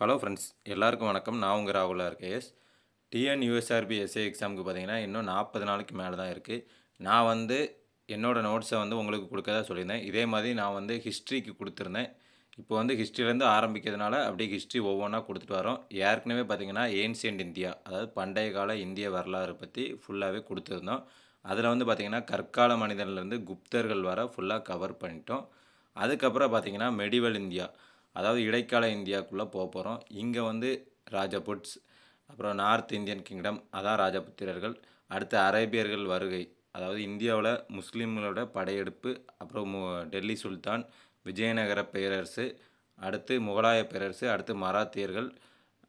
Hello friends எல்லாருக்கும் வணக்கம். நான் உங்கள் ராகுல் ஆர்கேஎஸ். டிஎன்யூஎஸ்ஆர்பி எஸ்ஏ எக்ஸாமுக்கு பார்த்தீங்கன்னா இன்னும் 40 நாளைக்கு மேலே தான் இருக்குது. நான் வந்து என்னோடய நோட்ஸை வந்து உங்களுக்கு கொடுக்கறதா சொல்லியிருந்தேன். இதே மாதிரி நான் வந்து ஹிஸ்ட்ரிக்கு கொடுத்துருந்தேன். இப்போ வந்து ஹிஸ்ட்ரியிலேருந்து ஆரம்பிக்கிறதுனால அப்படியே ஹிஸ்ட்ரி ஒவ்வொன்றா கொடுத்துட்டு வரோம். ஏற்கனவே பார்த்தீங்கன்னா ஏன்சியன்ட் இந்தியா, அதாவது பண்டைய கால இந்திய வரலாறு பற்றி ஃபுல்லாகவே கொடுத்துருந்தோம். அதில் வந்து பார்த்திங்கன்னா கற்கால மனிதன்லேருந்து குப்தர்கள் வர ஃபுல்லாக கவர் பண்ணிட்டோம். அதுக்கப்புறம் பார்த்திங்கன்னா மெடிவல் இந்தியா, அதாவது இடைக்கால இந்தியாவுக்குள்ளே போகிறோம். இங்கே வந்து ராஜபுட்ஸ், அப்புறம் நார்த் இந்தியன் கிங்டம், அதான் ராஜபுத்திரர்கள். அடுத்து அரேபியர்கள் வருகை, அதாவது இந்தியாவில் முஸ்லீம்களோட படையெடுப்பு, அப்புறம் டெல்லி சுல்தான், விஜயநகர பேரரசு, அடுத்து முகலாய பேரரசு, அடுத்து மராத்தியர்கள்,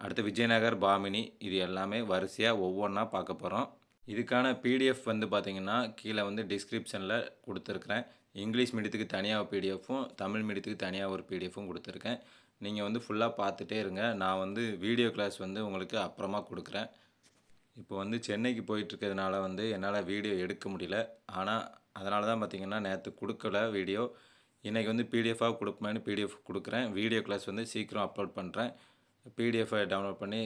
அடுத்து விஜயநகர் பாமினி. இது எல்லாமே வரிசையாக ஒவ்வொன்றா பார்க்க போகிறோம். இதுக்கான பிடிஎஃப் வந்து பார்த்திங்கன்னா கீழே வந்து டிஸ்கிரிப்ஷனில் கொடுத்துருக்குறேன். இங்கிலீஷ் மீடியத்துக்கு தனியாக பிடிஎஃப்பும், தமிழ் மீடியத்துக்கு தனியாக ஒரு பிடிஎஃப்பும் கொடுத்துருக்கேன். நீங்கள் வந்து ஃபுல்லாக பார்த்துட்டே இருங்க. நான் வந்து வீடியோ கிளாஸ் வந்து உங்களுக்கு அப்புறமா கொடுக்குறேன். இப்போ வந்து சென்னைக்கு போயிட்டுருக்கிறதுனால வந்து என்னால் வீடியோ எடுக்க முடியல. ஆனால் அதனால தான் பார்த்திங்கன்னா நேற்று கொடுக்கல வீடியோ. இன்றைக்கி வந்து பிடிஎஃபாக கொடுப்பேன்னு பிடிஎஃப் கொடுக்குறேன். வீடியோ கிளாஸ் வந்து சீக்கிரம் அப்லோட் பண்ணுறேன். பிடிஎஃபை டவுன்லோட் பண்ணி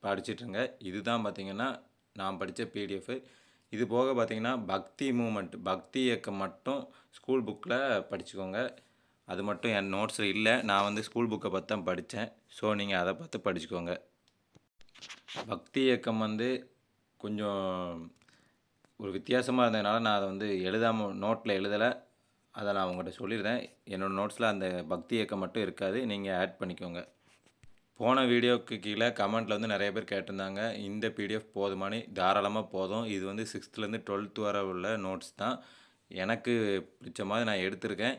படிச்சிட்ருங்க. இதுதான் பார்த்திங்கன்னா நான் படித்த பிடிஎஃப். இது போக பார்த்திங்கன்னா பக்தி மூமெண்ட், பக்தி இயக்கம் மட்டும் ஸ்கூல் புக்கில் படிச்சுக்கோங்க. அது மட்டும் என் நோட்ஸில் இல்லை. நான் வந்து ஸ்கூல் புக்கை பார்த்து தான் படித்தேன். ஸோ நீங்கள் அதை பார்த்து படிச்சுக்கோங்க. பக்தி இயக்கம் வந்து கொஞ்சம் ஒரு வித்தியாசமாக இருந்ததுனால நான் அதை வந்து நோட்டில் எழுதலை. அதை நான் உங்கள்கிட்ட சொல்லியிருந்தேன். என்னோடய நோட்ஸில் அந்த பக்தி இயக்கம் மட்டும் இருக்காது, நீங்கள் ஆட் பண்ணிக்கோங்க. போன வீடியோவுக்கு கீழே கமெண்ட்டில் வந்து நிறைய பேர் கேட்டிருந்தாங்க, இந்த பிடிஎஃப் போதுமானு. தாராளமாக போதும். இது வந்து 6th-லேருந்து 12th வரை உள்ள நோட்ஸ் தான். எனக்கு பிடிச்ச மாதிரி நான் எடுத்திருக்கேன்.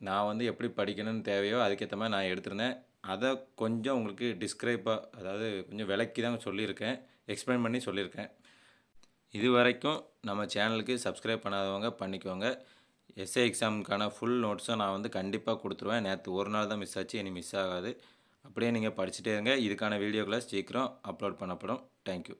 நான் வந்து எப்படி படிக்கணும்னு தேவையோ அதுக்கேற்ற மாதிரி நான் எடுத்திருந்தேன். அதை கொஞ்சம் உங்களுக்கு டிஸ்கிரைப்பாக, அதாவது கொஞ்சம் விளக்கி தான் சொல்லியிருக்கேன், எக்ஸ்பிளைன் பண்ணி சொல்லியிருக்கேன். இது வரைக்கும் நம்ம சேனலுக்கு சப்ஸ்கிரைப் பண்ணாதவங்க பண்ணிக்கோங்க. எஸ்ஏ எக்ஸாமுக்கான ஃபுல் நோட்ஸும் நான் வந்து கண்டிப்பாக கொடுத்துருவேன். நேற்று ஒரு நாள் தான் மிஸ் ஆச்சு, இனி மிஸ் ஆகாது. அப்படியே நீங்கள் படிச்சுட்டே இருங்க. இதுக்கான வீடியோ கிளாஸ் சீக்கிரம் அப்லோட் பண்ணப்படும். தேங்க்யூ.